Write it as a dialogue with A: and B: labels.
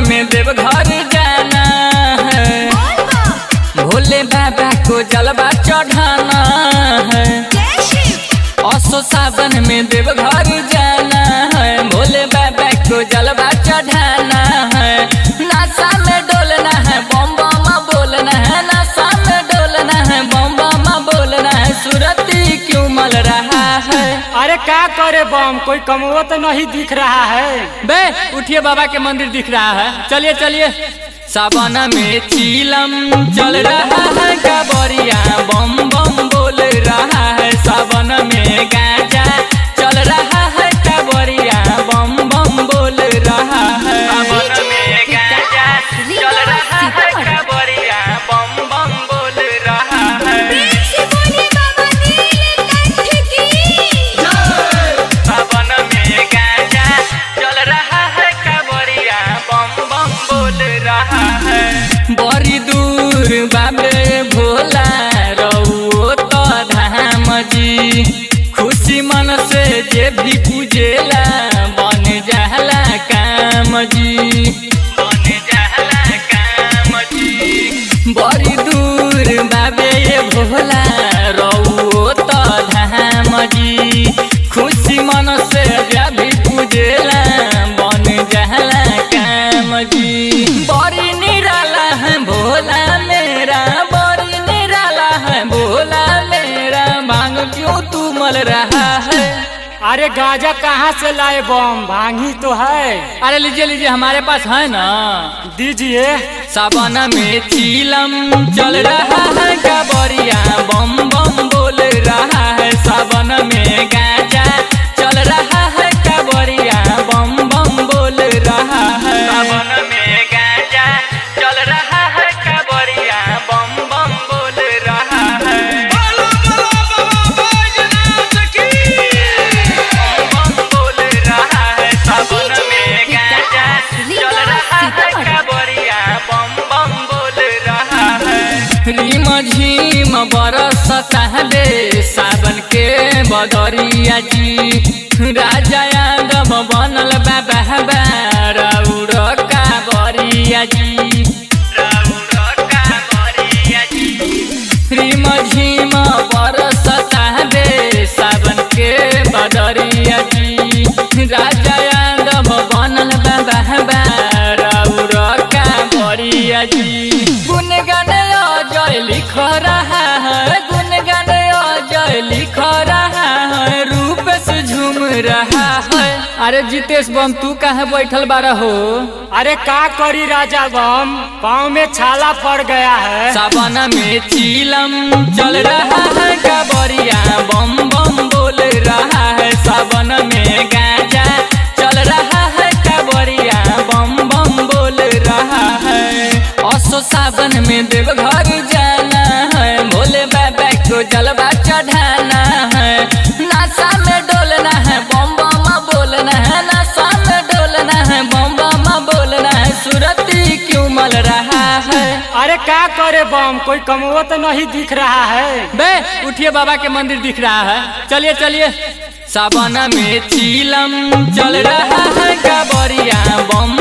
A: में देवघर जाना है, भोले बाबा को जलवा चढ़ाना है। असो सावन में देवघर जाना है, भोले बाबा को जलवा चढ़ाना है। नशा में डोलना है, बम बम बोलना है, नशा में डोलना है, बम बम बोलना है। सुरती क्यों मल रहा है?
B: अरे क्या करे बम, कोई कमवा तो नहीं दिख रहा है।
A: बे उठिए, बाबा के मंदिर दिख रहा है, चलिए चलिए। सावन में चीलम चल रहा है, कांवरिया बम बम बोल रहा है। सावन में गांजा चल रहा है, कांवरिया बम बम बोल रहा है। सावन में गांजा चल रहा है, कांवरिया बम बम बोल रहा है। सावन में गांजा चल रहा है, कांवरिया बम बम बोल रहा है। बड़ी दूर बाबे भोला रहो तो धाम जी, खुशी मन से जे भी पूजेला बन जाला काम जी, बन जाला काम जी। बड़ी दूर बाबे भोला रहो तो धाम जी, खुशी मन से जे भी पूजेला बन जाला काम जी। बड़ी निराला है भोला मेरा, बड़ी निराला है भोला मेरा, भांग क्यों तू मल रहा है?
B: अरे गांजा कहाँ से लाए बम, भांगी तो है।
A: अरे लीजिए लीजिए, हमारे पास है ना,
B: दीजिए।
A: सावन में चीलम चल रहा है, कांवरिया बम बम बोल रहा है। सावन में गांजा चल रहा है, कांवरिया बम बम बोल रहा है। सावन में गांजा चल रहा है, कांवरिया बम बम बोल रहा है। बम बोल रहा है, सावन में गांजा चल रहा है, कांवरिया बम बम बोल रहा है। रिम झिम बरसता है सावन के बदरिया जी, राजा यादव बनल बाबा राउर कांवरिया जी, राउर कांवरिया जी। रिम झिम बरसता है सावन के बदरिया जी, राजा यादव बनल बाबा राउर कांवरिया जी। गुनगान अजय लिख रहा है, गुनगान अजय लिख रहा है, रूप से झूम रहा है। अरे जितेश बम तू कहाँ बैठल बारा हो?
B: अरे का करी राजा बम, पाँव में छाला पड़ गया है।
A: सावन में चीलम चल रहा है, कांवरिया बम बम बोल रहा है। सावन में गांजा चल रहा है, कांवरिया बम बम बोल रहा है। असो सावन में देवघर जाना है, भोले बाबा को जलवा चढ़ाना है। नशा में डोलना है, बम बम बोलना है, नशा में डोलना है, बम बम बोलना है। सुरती क्यों मल रहा है?
B: अरे क्या करे बम, कोई कमवा तो नहीं दिख रहा है।
A: बे उठिए, बाबा के मंदिर दिख रहा है, चलिए चलिए। सावन में चीलम चल रहा है, कांवरिया बम